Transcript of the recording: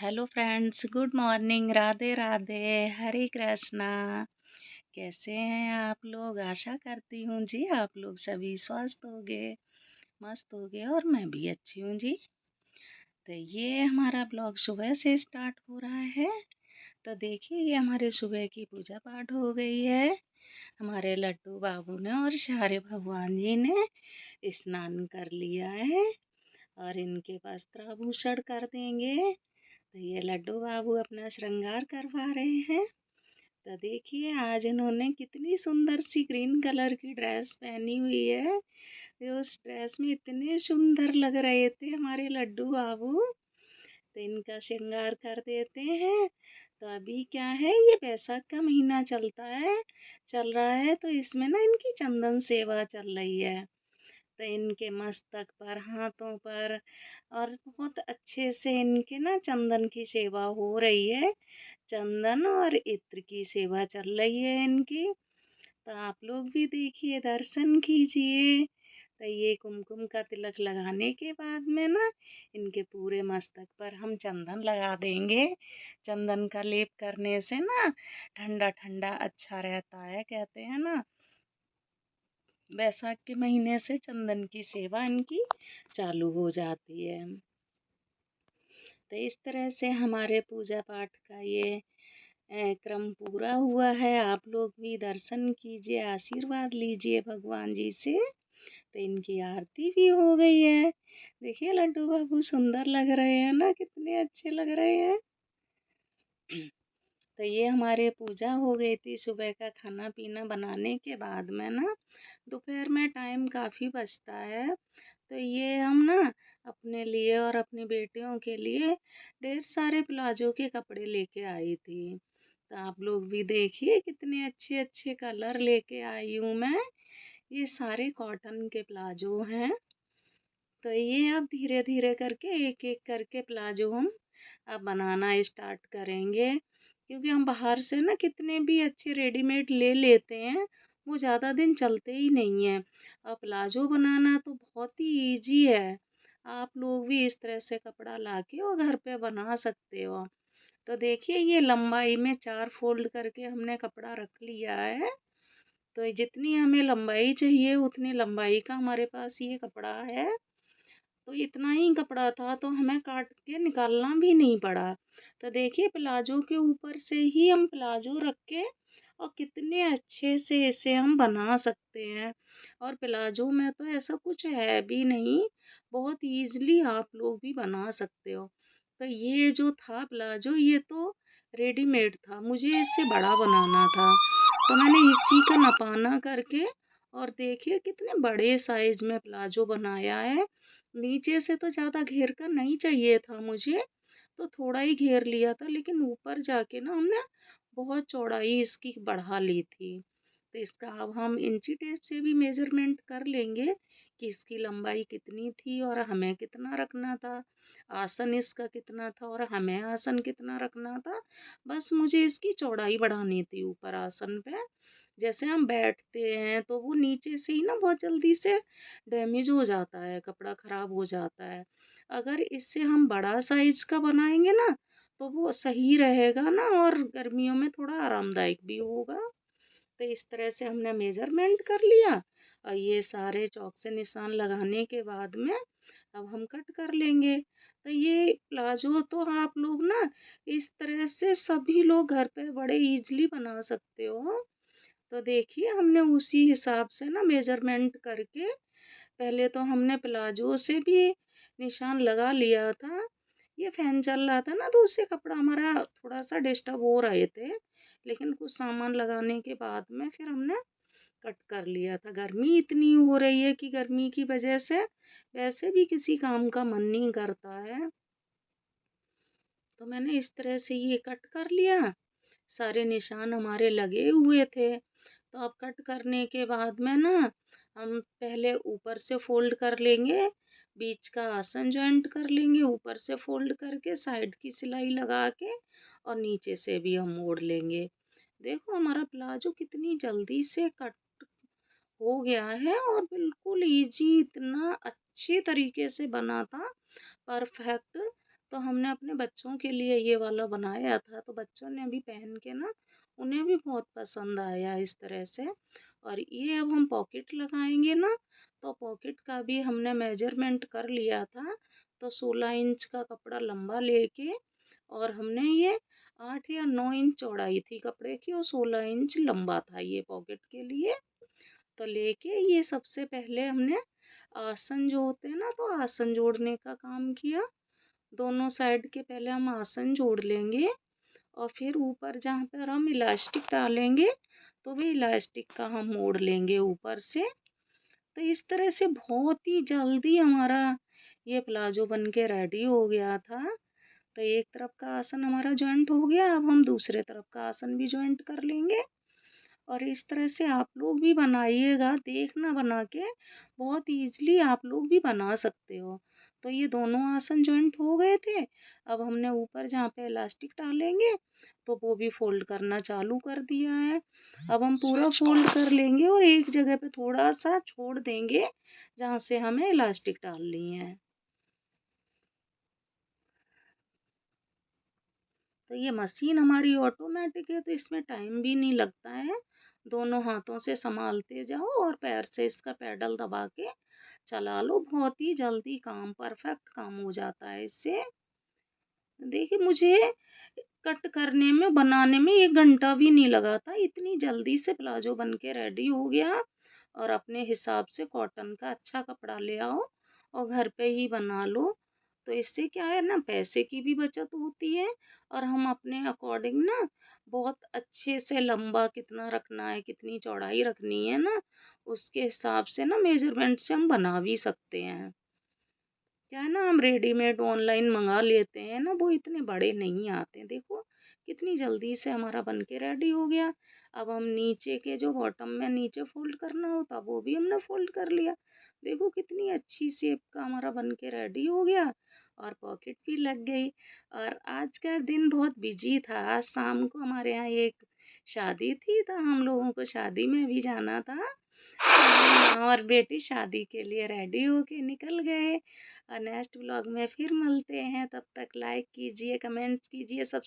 Hello friends, good morning, Radhe Radhe, Hare Krishna. कैसे हैं आप लोग? आशा करती हूँ जी आप लोग सभी स्वस्थ होंगे, मस्त होंगे और मैं भी अच्छी हूँ जी। तो ये हमारा ब्लॉग सुबह से स्टार्ट हो रहा है। तो देखिए ये हमारे सुबह की पूजा पाठ हो गई है। हमारे लड्डू बाबू ने और सारे भगवान जी ने स्नान कर लिया है और इनके वस्त्राभूषण कर देंगे। तो ये लड्डू बाबू अपना श्रृंगार करवा रहे हैं। तो देखिए आज इन्होंने कितनी सुंदर सी ग्रीन कलर की ड्रेस पहनी हुई है। ये उस ड्रेस में इतने सुंदर लग रहे थे हमारे लड्डू बाबू। तो इनका श्रृंगार कर देते हैं। तो अभी क्या है, ये बैसाख का महीना चल रहा है, तो इसमें ना इनकी चंदन सेवा चल रही है। तो इनके मस्तक पर, हाथों पर और बहुत अच्छे से इनके ना चंदन की सेवा हो रही है। चंदन और इत्र की सेवा चल रही है इनकी। तो आप लोग भी देखिए, दर्शन कीजिए। तो ये कुमकुम का तिलक लगाने के बाद में ना इनके पूरे मस्तक पर हम चंदन लगा देंगे। चंदन का लेप करने से ना ठंडा ठंडा अच्छा रहता है, कहते हैं ना। बैसाख के महीने से चंदन की सेवा इनकी चालू हो जाती है। तो इस तरह से हमारे पूजा पाठ का ये क्रम पूरा हुआ है। आप लोग भी दर्शन कीजिए, आशीर्वाद लीजिए भगवान जी से। तो इनकी आरती भी हो गई है। देखिए लड्डू बाबू सुंदर लग रहे हैं ना, कितने अच्छे लग रहे हैं। तो ये हमारे पूजा हो गई थी। सुबह का खाना पीना बनाने के बाद में ना दोपहर में टाइम काफ़ी बचता है। तो ये हम ना अपने लिए और अपनी बेटियों के लिए ढेर सारे प्लाजो के कपड़े लेके आई थी। तो आप लोग भी देखिए कितने अच्छे अच्छे कलर लेके आई हूँ मैं। ये सारे कॉटन के प्लाजो हैं। तो ये अब धीरे धीरे करके एक एक करके प्लाजो हम अब बनाना स्टार्ट करेंगे, क्योंकि हम बाहर से ना कितने भी अच्छे रेडीमेड ले लेते हैं, वो ज़्यादा दिन चलते ही नहीं हैं। अब प्लाजो बनाना तो बहुत ही इजी है। आप लोग भी इस तरह से कपड़ा लाके और घर पे बना सकते हो। तो देखिए ये लंबाई में 4 फोल्ड करके हमने कपड़ा रख लिया है। तो जितनी हमें लंबाई चाहिए उतनी लंबाई का हमारे पास ये कपड़ा है। तो इतना ही कपड़ा था, तो हमें काट के निकालना भी नहीं पड़ा। तो देखिए प्लाजो के ऊपर से ही हम प्लाजो रख के और कितने अच्छे से इसे हम बना सकते हैं। और प्लाजो में तो ऐसा कुछ है भी नहीं, बहुत ईज़िली आप लोग भी बना सकते हो। तो ये जो था प्लाजो, ये तो रेडीमेड था, मुझे इससे बड़ा बनाना था। तो मैंने इसी का नपाना करके और देखिए कितने बड़े साइज़ में प्लाजो बनाया है। नीचे से तो ज़्यादा घेर कर नहीं चाहिए था मुझे, तो थोड़ा ही घेर लिया था, लेकिन ऊपर जाके ना हमने बहुत चौड़ाई इसकी बढ़ा ली थी। तो इसका अब हम इंची टेप से भी मेज़रमेंट कर लेंगे कि इसकी लंबाई कितनी थी और हमें कितना रखना था। आसन इसका कितना था और हमें आसन कितना रखना था। बस मुझे इसकी चौड़ाई बढ़ानी थी ऊपर आसन पे। जैसे हम बैठते हैं तो वो नीचे से ही ना बहुत जल्दी से डैमेज हो जाता है, कपड़ा खराब हो जाता है। अगर इससे हम बड़ा साइज का बनाएंगे ना तो वो सही रहेगा ना, और गर्मियों में थोड़ा आरामदायक भी होगा। तो इस तरह से हमने मेजरमेंट कर लिया और ये सारे चौक से निशान लगाने के बाद में अब हम कट कर लेंगे। तो ये प्लाजो तो आप लोग ना इस तरह से सभी लोग घर पे बड़े इजीली बना सकते हो। तो देखिए हमने उसी हिसाब से ना मेजरमेंट करके पहले तो हमने प्लाजो से भी निशान लगा लिया था। ये फैन चल रहा था ना, तो उससे कपड़ा हमारा थोड़ा सा डिस्टर्ब हो रहे थे, लेकिन कुछ सामान लगाने के बाद में फिर हमने कट कर लिया था। गर्मी इतनी हो रही है कि गर्मी की वजह से वैसे भी किसी काम का मन नहीं करता है। तो मैंने इस तरह से ये कट कर लिया। सारे निशान हमारे लगे हुए थे। तो अब कट करने के बाद में ना हम पहले ऊपर से फोल्ड कर लेंगे, बीच का आसन जॉइंट कर लेंगे, ऊपर से फोल्ड करके साइड की सिलाई लगा के और नीचे से भी हम मोड़ लेंगे। देखो हमारा प्लाजो कितनी जल्दी से कट हो गया है और बिल्कुल इजी, इतना अच्छे तरीके से बना था, परफेक्ट। तो हमने अपने बच्चों के लिए ये वाला बनाया था, तो बच्चों ने भी पहन के ना उन्हें भी बहुत पसंद आया इस तरह से। और ये अब हम पॉकेट लगाएँगे ना, तो पॉकेट का भी हमने मेज़रमेंट कर लिया था, तो 16 इंच का कपड़ा लंबा लेके और हमने ये 8 या 9 इंच चौड़ाई थी कपड़े की और 16 इंच लंबा था ये पॉकेट के लिए। तो लेके ये सबसे पहले हमने आसन जो होते हैं ना, तो आसन जोड़ने का काम किया। दोनों साइड के पहले हम आसन जोड़ लेंगे और फिर ऊपर जहाँ पर हम इलास्टिक डालेंगे, तो वो इलास्टिक का हम मोड़ लेंगे ऊपर से। तो इस तरह से बहुत ही जल्दी हमारा ये प्लाजो बन के रेडी हो गया था। तो एक तरफ का आसन हमारा जॉइंट हो गया, अब हम दूसरे तरफ का आसन भी जॉइंट कर लेंगे। और इस तरह से आप लोग भी बनाइएगा, देखना बना के, बहुत ईज़िली आप लोग भी बना सकते हो। तो ये दोनों आसन जॉइंट हो गए थे, अब हमने ऊपर जहाँ पे इलास्टिक डालेंगे, तो वो भी फ़ोल्ड करना चालू कर दिया है। अब हम पूरा फ़ोल्ड कर लेंगे और एक जगह पे थोड़ा-सा छोड़ देंगे, जहाँ से हमें इलास्टिक डालनी है। तो ये मशीन हमारी ऑटोमेटिक है, तो इसमें टाइम भी नहीं लगता है। दोनों हाथों से संभालते जाओ और पैर से इसका पैडल दबा के चला लो, बहुत ही जल्दी काम परफेक्ट काम हो जाता है इससे। देखिए मुझे कट करने में, बनाने में 1 घंटा भी नहीं लगा था, इतनी जल्दी से प्लाज़ो बन के रेडी हो गया। और अपने हिसाब से कॉटन का अच्छा कपड़ा ले आओ और घर पे ही बना लो। तो इससे क्या है ना, पैसे की भी बचत होती है और हम अपने अकॉर्डिंग ना बहुत अच्छे से लंबा कितना रखना है, कितनी चौड़ाई रखनी है ना, उसके हिसाब से ना मेज़रमेंट से हम बना भी सकते हैं। क्या है ना, हम रेडीमेड ऑनलाइन मंगा लेते हैं ना, वो इतने बड़े नहीं आते। देखो कितनी जल्दी से हमारा बन के रेडी हो गया। अब हम नीचे के जो बॉटम में नीचे फोल्ड करना होता, वो भी हमने फोल्ड कर लिया। देखो कितनी अच्छी शेप का हमारा बन के रेडी हो गया और पॉकेट भी लग गई। और आज का दिन बहुत बिजी था, आज शाम को हमारे यहाँ एक शादी थी, तो हम लोगों को शादी में भी जाना था। तो माँ और बेटी शादी के लिए रेडी होके निकल गए। और नेक्स्ट व्लॉग में फिर मिलते हैं, तब तक लाइक कीजिए, कमेंट्स कीजिए, सब्सक्राइब